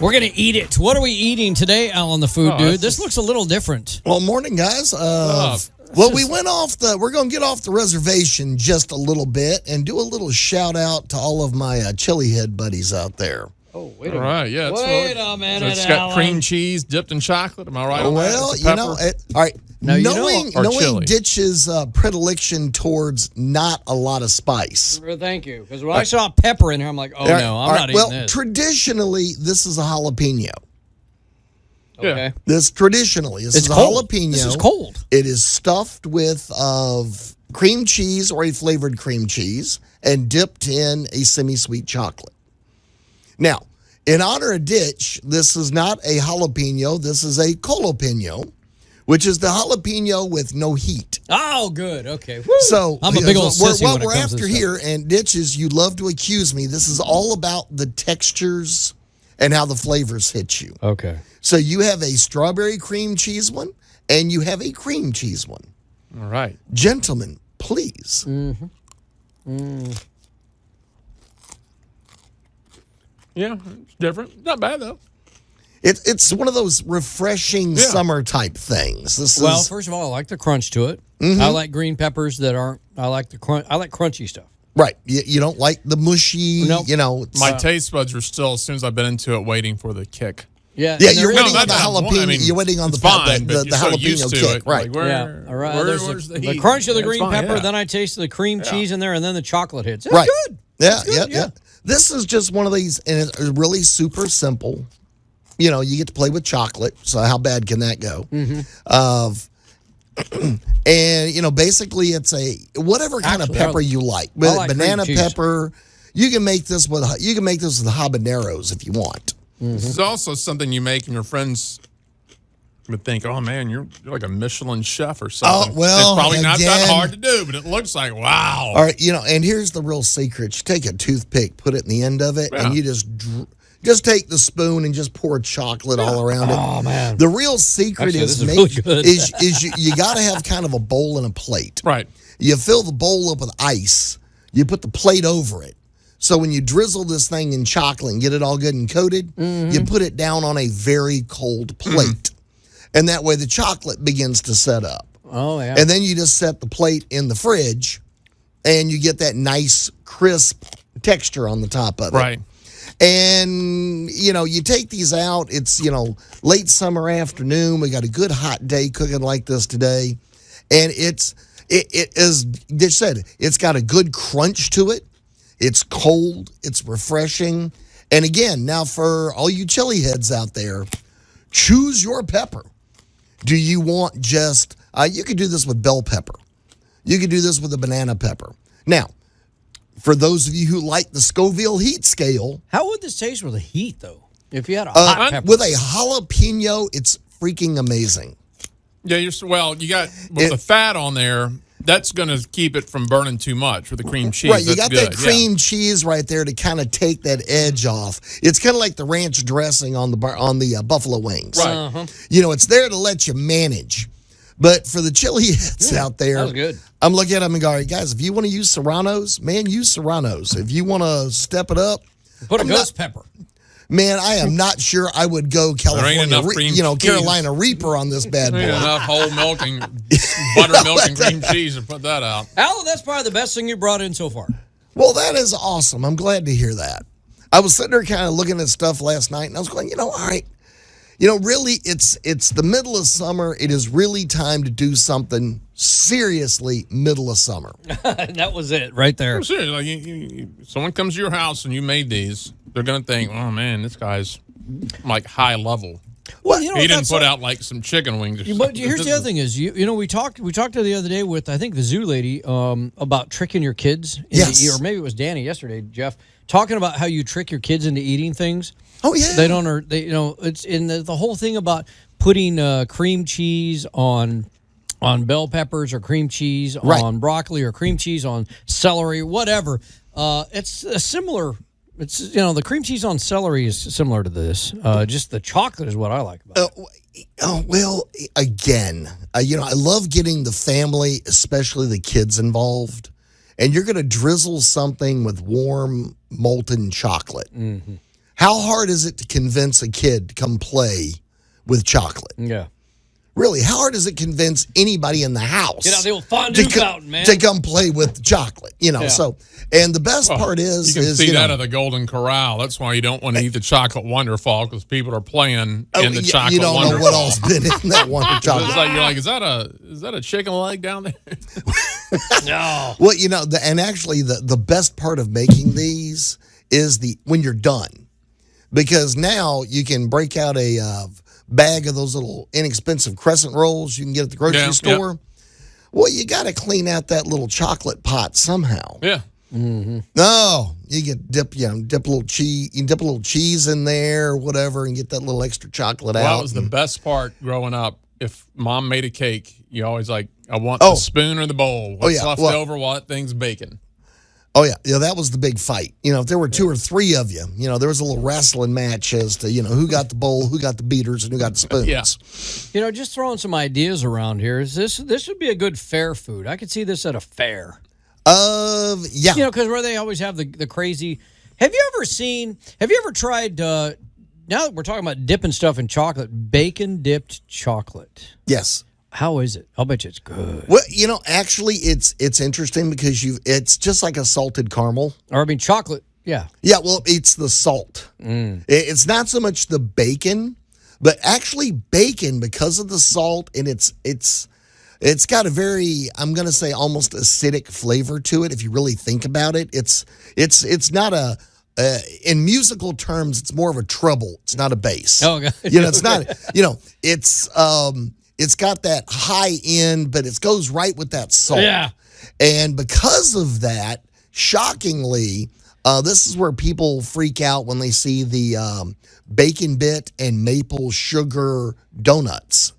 We're going to eat it. What are we eating today, Allan, the food dude? This looks a little different. Well, morning, guys. We went off we're going to get off the reservation just a little bit and do a little shout out to all of my chili head buddies out there. Oh, wait a minute. All right, yeah. Wait a minute, It's got Allan. cream cheese dipped in chocolate. Am I right on that? Well, It's a all pepper. right. Now, knowing chili. Ditch's predilection towards not a lot of spice. Thank you. Because when I saw pepper in here, I'm like, oh, no, I'm not eating this. Traditionally, this is a jalapeno. Okay. Traditionally, this is a cold. jalapeno. This is cold. It is stuffed with cream cheese or a flavored cream cheese and dipped in a semi-sweet chocolate. Now, in honor of Ditch, this is not a jalapeno. This is a colopeno, which is the jalapeno with no heat. Oh, good. Okay. Woo. So I'm a big old sissy what when it we're comes to after this here, and Ditch is you love to accuse me. This is all about the textures and how the flavors hit you. Okay. So you have a strawberry cream cheese one, and you have a cream cheese one. All right. Gentlemen, please. Yeah, it's different. Not bad, though. It's one of those refreshing summer type things. Well, first of all, I like the crunch to it. I like green peppers that aren't. I like the crunch. I like crunchy stuff. right. You don't like the mushy. Nope. My taste buds are still, as soon as I've been into it, waiting for the kick. Yeah. Yeah, and you're there is- waiting on the jalapeno. You're waiting on the fine, the but you're so jalapeno used to kick, it. right? Like, Yeah. All right. where's the heat? crunch of the It's green fine, pepper. yeah. Then I taste the cream cheese in there, and then the chocolate hits. It's Right. good. Yeah, good, yeah. This is just one of these, and it's really super simple. You get to play with chocolate, so how bad can that go? And basically, it's a whatever kind of pepper you like. I like Banana cream cheese. pepper. You can make this with habaneros if you want. This is also something you make, and your friends would think, "Oh man, you're like a Michelin chef or something." Oh, well, it's probably not that again- hard to do, but it looks like wow. All right, and here's the real secret: you take a toothpick, put it in the end of it, and you just take the spoon and just pour chocolate all around it. Oh man. The real secret Actually, is this is really good. you got to have kind of a bowl and a plate. Right. You fill the bowl up with ice. You put the plate over it. So when you drizzle this thing in chocolate and get it all good and coated, you put it down on a very cold plate. And that way the chocolate begins to set up. Oh yeah. And then you just set the plate in the fridge and you get that nice crisp texture on the top of it. Right. And, you take these out. It's, late summer afternoon. We got a good hot day cooking like this today. And it is, they said, it's got a good crunch to it. It's cold. It's refreshing. And again, now for all you chili heads out there, choose your pepper. Do you want just, you could do this with bell pepper. You could do this with a banana pepper. Now, for those of you who like the Scoville heat scale. How would this taste with a heat though? If you had a hot pepper. With a jalapeno, it's freaking amazing. Yeah, you got with the fat on there. That's going to keep it from burning too much with the cream cheese. Right, you That's got good. that cream cheese right there to kind of take that edge off. It's kind of like the ranch dressing on the buffalo wings. Right. It's there to let you manage. But for the chili heads out there, that was good. I'm looking at them and going, guys, if you want to use serranos, man, use serranos. If you want to step it up, Put a ghost pepper. man, I am not sure I would go California, enough cream cheese. Carolina Reaper on this bad boy. Enough whole milk and buttermilk and cream cheese to put that out. Allan, that's probably the best thing you brought in so far. Well, that is awesome. I'm glad to hear that. I was sitting there kind of looking at stuff last night, and I was going, all right. Really, it's the middle of summer. It is really time to do something seriously middle of summer. That was it right there. Seriously, like someone comes to your house and you made these, they're going to think, oh, man, this guy's like high level. Well, He didn't put out like some chicken wings. Or But something. here's the other thing is, we talked the other day with, I think, the zoo lady about tricking your kids. Yes. Or maybe it was Danny yesterday, Jeff, talking about how you trick your kids into eating things. Oh, yeah. They don't, it's in the whole thing about putting cream cheese on bell peppers or cream cheese on broccoli or cream cheese on celery, whatever. It's a similar. It's the cream cheese on celery is similar to this. Just the chocolate is what I like about it. Well, again, I love getting the family, especially the kids, involved. And you're going to drizzle something with warm molten chocolate. Mm-hmm. how hard is it to convince a kid to come play with chocolate? Yeah. Really, how hard does it convince anybody in the house? Get out the old fondue fountain, man. To come play with chocolate, So, and the best part is, you can see that at the Golden Corral. That's why you don't want to eat the chocolate Wonderfall, because people are playing in the chocolate. You don't Wonderfall. know what all's been in that Wonder chocolate. It's like you're like, is that a chicken leg down there? No. Well, and actually, the best part of making these is when you're done, because now you can break out a bag of those little inexpensive crescent rolls you can get at the grocery store. Yeah. Well, you got to clean out that little chocolate pot somehow. Yeah. Mm-hmm. No, you dip a little cheese. You dip a little cheese in there or whatever, and get that little extra chocolate out. That was the best part growing up. If Mom made a cake, you always I want the spoon or the bowl. What's left over while that thing's baking? Oh, yeah, that was the big fight. If there were 2 or 3 of you, there was a little wrestling match as to, who got the bowl, who got the beaters, and who got the spoons. Yeah. Just throwing some ideas around here. This would be a good fair food. I could see this at a fair. Yeah. Because where they always have the crazy. Have you ever tried, now that we're talking about dipping stuff in chocolate, bacon dipped chocolate? Yes. How is it? I'll bet you it's good. Well, actually, it's interesting because it's just like a salted caramel. Or, chocolate. Yeah. Yeah, well, it's the salt. It's not so much the bacon, but actually bacon, because of the salt, and it's got a very, I'm going to say, almost acidic flavor to it. If you really think about it, it's not in musical terms, it's more of a treble. It's not a bass. Oh, God. It's not. It's got that high end, but it goes right with that salt. Yeah. And because of that, shockingly, this is where people freak out when they see the bacon bit and maple sugar donuts.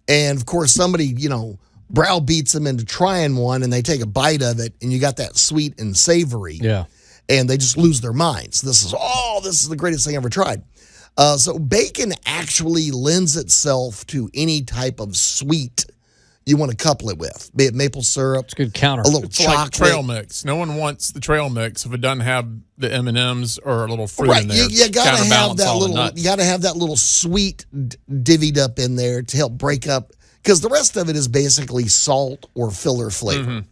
And, of course, somebody, browbeats them into trying one, and they take a bite of it, and you got that sweet and savory. Yeah. And they just lose their minds. This is the greatest thing I ever tried. So bacon actually lends itself to any type of sweet you want to couple it with, be it maple syrup. It's a good counter. A little It's chocolate. like trail mix. No one wants the trail mix if it doesn't have the M&Ms or a little fruit Right, in there. you got to have that little. nuts. You got to have that little sweet divvied up in there to help break up, because the rest of it is basically salt or filler flavor. Mm-hmm.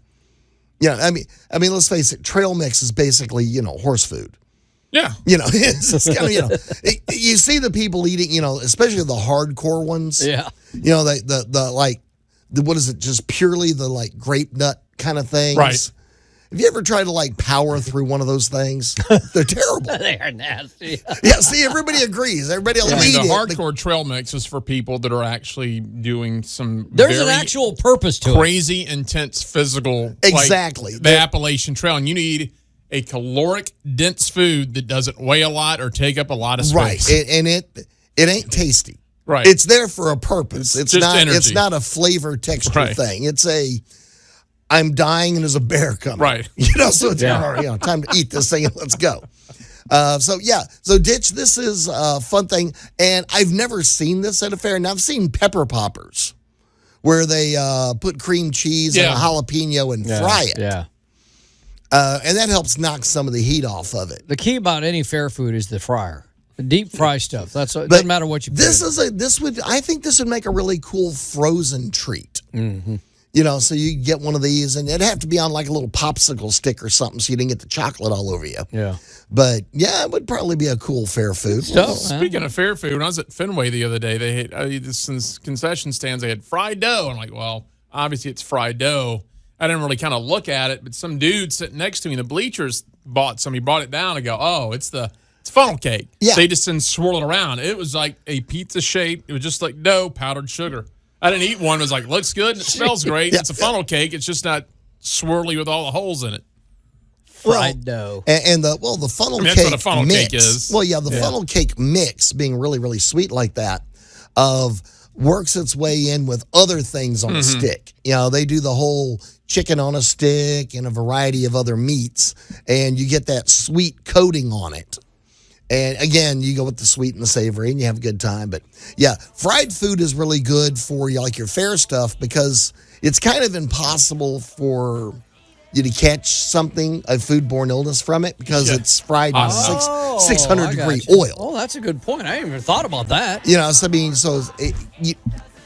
Yeah, I mean, let's face it. Trail mix is basically horse food. Yeah. It's just kind of, you see the people eating, especially the hardcore ones. Yeah. What is it? Just purely the grape nut kind of things. Right. Have you ever tried to power through one of those things? They're terrible. They are nasty. Yeah. See, everybody agrees. Everybody will eat the it. hardcore trail mix is for people that are actually doing some There's an very actual purpose to it. crazy, intense physical. Exactly. The Appalachian Trail. And you need a caloric, dense food that doesn't weigh a lot or take up a lot of space. Right. And it ain't tasty. Right. It's there for a purpose. It's just not. energy. It's not a flavor texture thing. It's I'm dying and there's a bear coming. Right. So it's time to eat this thing and let's go. So Ditch, this is a fun thing, and I've never seen this at a fair. And I've seen pepper poppers, where they put cream cheese and a jalapeno and fry it. Yeah. And that helps knock some of the heat off of it. The key about any fair food is the fryer. The deep fry stuff. It doesn't matter what you put in. I think this would make a really cool frozen treat. Mm-hmm. So you get one of these, and it'd have to be on a little popsicle stick or something, so you didn't get the chocolate all over you. Yeah. But it would probably be a cool fair food. Speaking of fair food, when I was at Fenway the other day, they had since concession stands. They had fried dough. I'm like, well, obviously it's fried dough. I didn't really kind of look at it, but some dude sitting next to me in the bleachers bought some. He brought it down and go, oh, it's funnel cake. Yeah. They just didn't swirl it around. It was like a pizza shape. It was just like dough, powdered sugar. I didn't eat one. It was like, looks good. It smells great. It's a funnel cake. It's just not swirly with all the holes in it. Fried dough. And the funnel cake that's what a funnel mix. cake is. Well, the funnel cake mix being really, really sweet like that works its way in with other things on a stick. They do the whole chicken on a stick and a variety of other meats, and you get that sweet coating on it. And again, you go with the sweet and the savory, and you have a good time. But fried food is really good for your fair stuff, because it's kind of impossible for you to catch something, a foodborne illness from it, because it's fried in 600 degree oil. Oh, that's a good point. I hadn't even thought about that. You know, so I mean,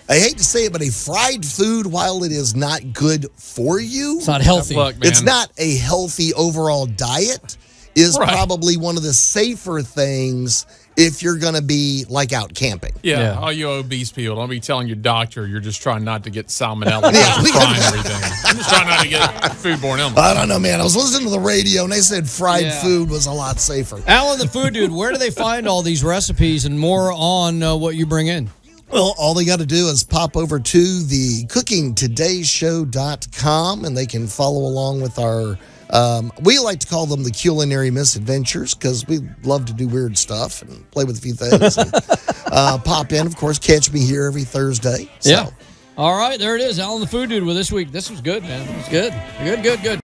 I hate to say it, but a fried food, while it is not good for you, It's not healthy. Look, man. it's not a healthy overall diet, is probably one of the safer things if you're going to be like out camping. Yeah, all you obese people, don't be telling your doctor you're just trying not to get salmonella. Just frying everything. I'm just trying not to get foodborne illness. I don't know, man. I was listening to the radio, and they said fried food was a lot safer. Allan, the food dude, where do they find all these recipes and more on what you bring in? Well, all they got to do is pop over to the cookingtodayshow.com, and they can follow along with our we like to call them the culinary misadventures, because we love to do weird stuff and play with a few things. And, pop in, of course, catch me here every Thursday. So. Yeah. All right, there it is. Allan, the food dude with this week. This was good, man. It was good. Good.